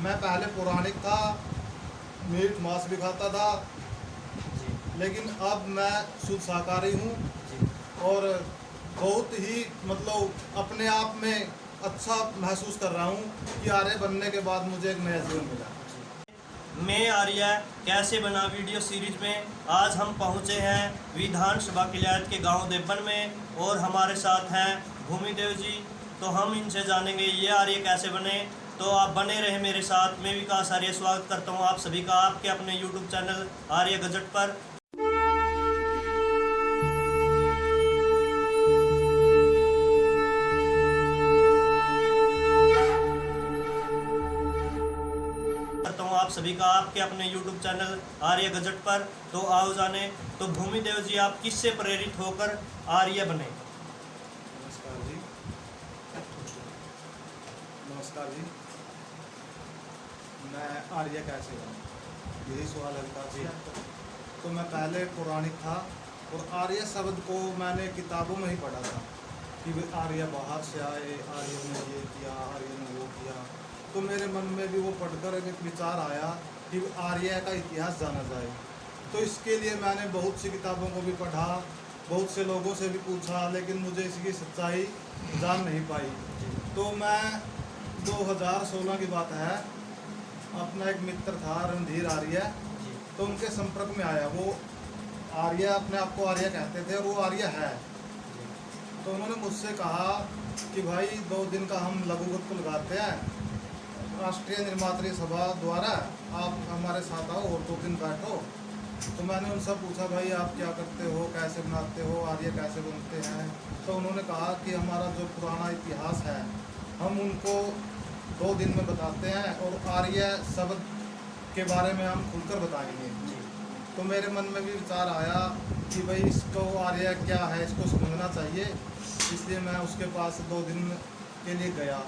मैं पहले पौराणिक था, मीट मांस भी खाता था, लेकिन अब मैं शुद्ध शाकाहारी हूँ और बहुत ही मतलब अपने आप में अच्छा महसूस कर रहा हूँ कि आर्य बनने के बाद मुझे एक नया जीवन मिला। मैं आर्य कैसे बना वीडियो सीरीज में आज हम पहुंचे हैं विधानसभा किलायत के गांव देवबन में और हमारे साथ हैं भूमिदेव जी। तो हम इनसे जानेंगे ये आर्य कैसे बने। तो आप बने रहे मेरे साथ। मैं विकास आर्य स्वागत करता हूं आप सभी का आपके अपने यूट्यूब चैनल आर्य गजट पर। आप सभी का आपके अपने YouTube चैनल आर्य गजट पर। तो आओ जाने। तो भूमिदेव जी, आप किससे प्रेरित होकर आर्य बने? नमस्कार जी। नमस्कार जी। मैं आर्य कैसे बना, यही सवाल है विकास जी। तो मैं पहले पौराणिक था और आर्य शब्द को मैंने किताबों में ही पढ़ा था कि आर्य बाहर से आए, आर्य ने ये किया, आर्य ने वो किया। तो मेरे मन में भी वो पढ़कर एक विचार आया कि आर्य का इतिहास जाना जाए। तो इसके लिए मैंने बहुत सी किताबों को भी पढ़ा, बहुत से लोगों से भी पूछा, लेकिन मुझे इसकी सच्चाई जान नहीं पाई। तो मैं 2016 की बात है, अपना एक मित्र था रणधीर आर्य, तो उनके संपर्क में आया। वो आर्य अपने आप को आर्य कहते थे और वो आर्य है। तो उन्होंने मुझसे कहा कि भाई 2 दिन का हम लघु गुरुकुल लगाते हैं राष्ट्रीय निर्मात्री सभा द्वारा, आप हमारे साथ आओ और 2 दिन बैठो। तो मैंने उनसे पूछा भाई आप क्या करते हो, कैसे बनाते हो, आर्य कैसे बनते हैं। तो उन्होंने कहा कि हमारा जो पुराना इतिहास है हम उनको 2 दिन में बताते हैं और आर्य शब्द के बारे में हम खुलकर बताएंगे। तो मेरे मन में भी विचार आया कि भाई इसको आर्य क्या है इसको समझना चाहिए, इसलिए मैं उसके पास 2 दिन के लिए गया।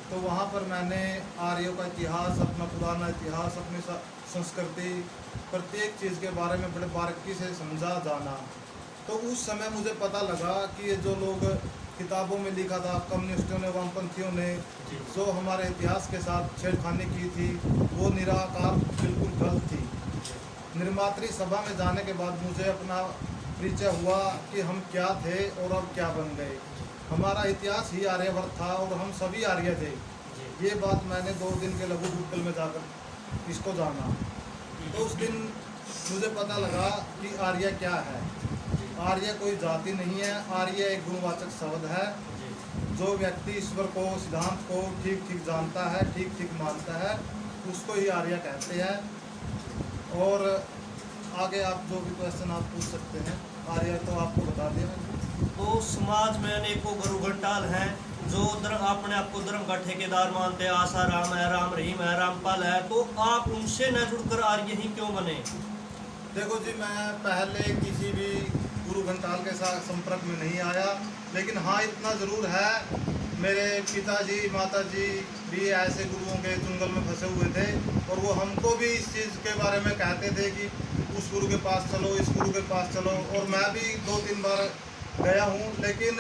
तो वहाँ पर मैंने आर्यों का इतिहास, अपना पुराना इतिहास, अपनी संस्कृति, प्रत्येक चीज़ के बारे में बड़े बारीकी से समझा जाना। तो उस समय मुझे पता लगा कि ये जो लोग किताबों में लिखा था, कम्युनिस्टों ने, वामपंथियों ने जो हमारे इतिहास के साथ छेड़खानी की थी, वो निराकार बिल्कुल गलत थी। निर्मात्री सभा में जाने के बाद मुझे अपना परिचय हुआ कि हम क्या थे और अब क्या बन गए। हमारा इतिहास ही आर्यवर्त था और हम सभी आर्य थे। ये बात मैंने 2 दिन के लघु गुरुकुल में जाकर इसको जाना। तो उस दिन मुझे पता लगा कि आर्य क्या है। आर्य कोई जाति नहीं है, आर्य एक गुणवाचक शब्द है। जो व्यक्ति ईश्वर को, सिद्धांत को ठीक ठीक जानता है, ठीक ठीक मानता है, उसको ही आर्य कहते हैं। और आगे आप जो भी क्वेश्चन आप पूछ सकते हैं। आर्य तो आपको बता दिया मैंने। तो समाज में अनेकों गुरु घंटाल हैं जो अपने आप को धर्म का ठेकेदार मानते हैं। आशा राम है, राम रहीम है, रामपाल है। तो आप उनसे न जुड़कर आर्य ही क्यों बने? देखो जी, मैं पहले किसी भी गुरु घंटाल के साथ संपर्क में नहीं आया, लेकिन हाँ इतना ज़रूर है, मेरे पिताजी माताजी भी ऐसे गुरुओं के चुंगल में फंसे हुए थे और वो हमको भी इस चीज़ के बारे में कहते थे कि उस गुरु के पास चलो, इस गुरु के पास चलो। और मैं भी 2-3 बार गया हूँ, लेकिन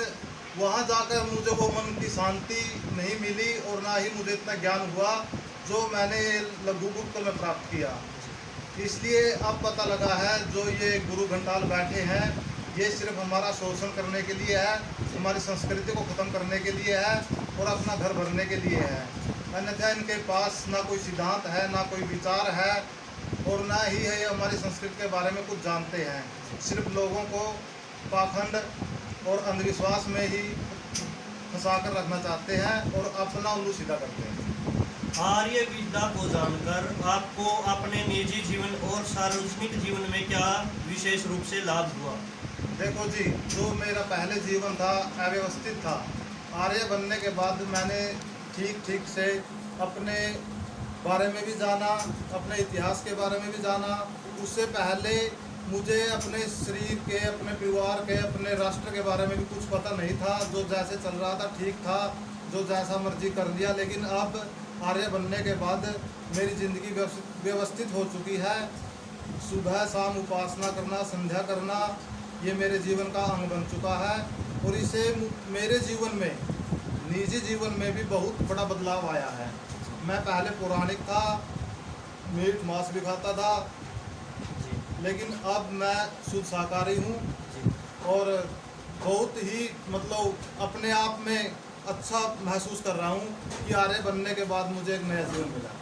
वहाँ जाकर मुझे वो मन की शांति नहीं मिली और ना ही मुझे इतना ज्ञान हुआ जो मैंने लघु गुरुकुल में प्राप्त किया। इसलिए अब पता लगा है जो ये गुरु घंटाल बैठे हैं ये सिर्फ हमारा शोषण करने के लिए है, हमारी संस्कृति को ख़त्म करने के लिए है और अपना घर भरने के लिए है। अन्यथा इनके पास ना कोई सिद्धांत है, ना कोई विचार है और ना ही है ये हमारी संस्कृति के बारे में कुछ जानते हैं। सिर्फ लोगों को पाखंड और अंधविश्वास में ही फंसा कर रखना चाहते हैं और अपना उल्लू सीधा करते हैं। आर्य विद्या को जानकर आपको अपने निजी जीवन और सार्वजनिक जीवन में क्या विशेष रूप से लाभ हुआ? देखो जी, जो मेरा पहले जीवन था अव्यवस्थित था, आर्य बनने के बाद मैंने ठीक ठीक से अपने बारे में भी जाना, अपने इतिहास के बारे में भी जाना। उससे पहले मुझे अपने शरीर के, अपने परिवार के, अपने राष्ट्र के बारे में भी कुछ पता नहीं था। जो जैसे चल रहा था ठीक था, जो जैसा मर्जी कर लिया। लेकिन अब आर्य बनने के बाद मेरी ज़िंदगी व्यवस्थित हो चुकी है। सुबह शाम उपासना करना, संध्या करना, ये मेरे जीवन का अंग बन चुका है और इससे मेरे जीवन में, निजी जीवन में भी बहुत बड़ा बदलाव आया है। मैं पहले पौराणिक था, मीट मांस भी खाता था, जी लेकिन अब मैं शुद्ध शाकाहारी हूँ जी और बहुत ही मतलब अपने आप में अच्छा महसूस कर रहा हूँ कि आर्य बनने के बाद मुझे एक नया जीवन मिला।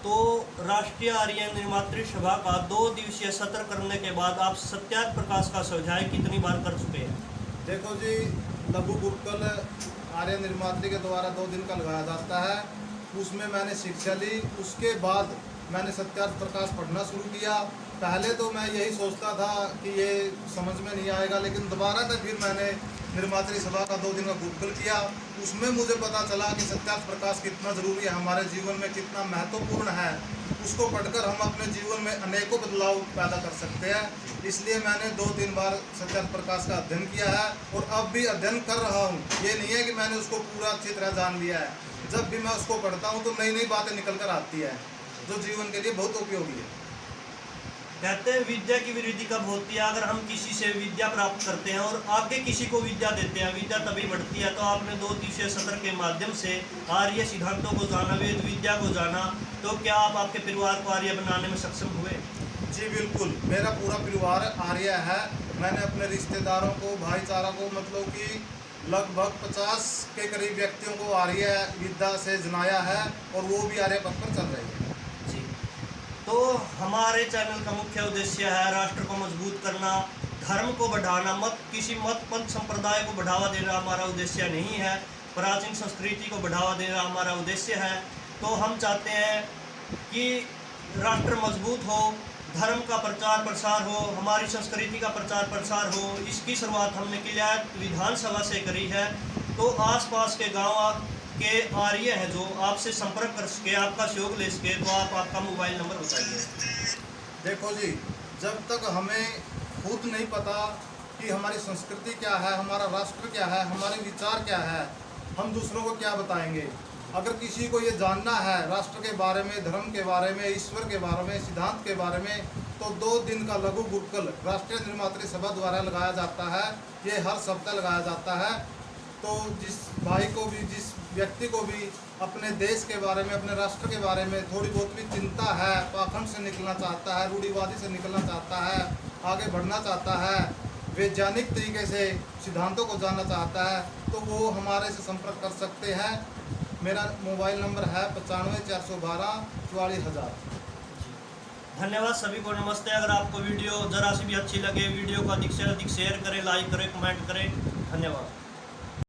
तो राष्ट्रीय आर्य निर्मात्री सभा का 2 दिवसीय सत्र करने के बाद आप सत्याग्रह प्रकाश का स्वाध्याय कितनी बार कर चुके हैं? देखो जी, लघु गुरुकुल आर्य निर्मात्री के द्वारा 2 दिन का लगाया जाता है, उसमें मैंने शिक्षा ली। उसके बाद मैंने सत्याग्रह प्रकाश पढ़ना शुरू किया। पहले तो मैं यही सोचता था कि ये समझ में नहीं आएगा, लेकिन दोबारा से फिर मैंने निर्मात्री सभा का 2 दिन का गुरुकुल किया। उसमें मुझे पता चला कि सत्याग्रह प्रकाश कितना ज़रूरी है, हमारे जीवन में कितना महत्वपूर्ण है। उसको पढ़कर हम अपने जीवन में अनेकों बदलाव पैदा कर सकते हैं। इसलिए मैंने 2-3 बार सत्याग्रह प्रकाश का अध्ययन किया है और अब भी अध्ययन कर रहा हूँ। ये नहीं है कि मैंने उसको पूरा अच्छी तरह जान लिया है। जब भी मैं उसको पढ़ता हूँ तो नई नई बातें निकल कर आती है जो जीवन के लिए बहुत उपयोगी है। कहते हैं विद्या की वृद्धि कब होती है? अगर हम किसी से विद्या प्राप्त करते हैं और आगे किसी को विद्या देते हैं, विद्या तभी बढ़ती है। तो आपने 2 दिवसीय सत्र के माध्यम से आर्य सिद्धांतों को जाना, वेद विद्या को जाना, तो क्या आप आपके परिवार को आर्य बनाने में सक्षम हुए? जी बिल्कुल, मेरा पूरा परिवार आर्य है। मैंने अपने रिश्तेदारों को, भाईचारा को मतलब कि लगभग 50 के करीब व्यक्तियों को आर्य विद्या से जनाया है और वो भी आर्य पथ पर चल रही है। जी, तो हमारे चैनल का मुख्य उद्देश्य है राष्ट्र को मजबूत करना, धर्म को बढ़ाना, किसी मत पंथ संप्रदाय को बढ़ावा देना हमारा उद्देश्य नहीं है, प्राचीन संस्कृति को बढ़ावा देना हमारा उद्देश्य है। तो हम चाहते हैं कि राष्ट्र मजबूत हो, धर्म का प्रचार प्रसार हो, हमारी संस्कृति का प्रचार प्रसार हो। इसकी शुरुआत हमने किलायत विधानसभा से करी है। तो आसपास के गांव के आर्य हैं जो आपसे संपर्क कर सके, आपका सहयोग ले सके, तो आप आपका मोबाइल नंबर बताइए। देखो जी, जब तक हमें खुद नहीं पता कि हमारी संस्कृति क्या है, हमारा राष्ट्र क्या है, हमारे विचार क्या है, हम दूसरों को क्या बताएंगे। अगर किसी को ये जानना है राष्ट्र के बारे में, धर्म के बारे में, ईश्वर के बारे में, सिद्धांत के बारे में, तो 2 दिन का लघु गुरुकुल राष्ट्रीय निर्मात्री सभा द्वारा लगाया जाता है। ये हर सप्ताह लगाया जाता है। तो जिस भाई को भी, जिस व्यक्ति को भी अपने देश के बारे में, अपने राष्ट्र के बारे में थोड़ी बहुत भी चिंता है, पाखंड से निकलना चाहता है, रूढ़िवादी से निकलना चाहता है, आगे बढ़ना चाहता है, वैज्ञानिक तरीके से सिद्धांतों को जानना चाहता है, तो वो हमारे से संपर्क कर सकते हैं। मेरा मोबाइल नंबर है 95 412 44,000। धन्यवाद सभी को, नमस्ते। अगर आपको वीडियो जरा सी भी अच्छी लगे, वीडियो को अधिक से अधिक शेयर करें, लाइक करें, कमेंट करें। धन्यवाद।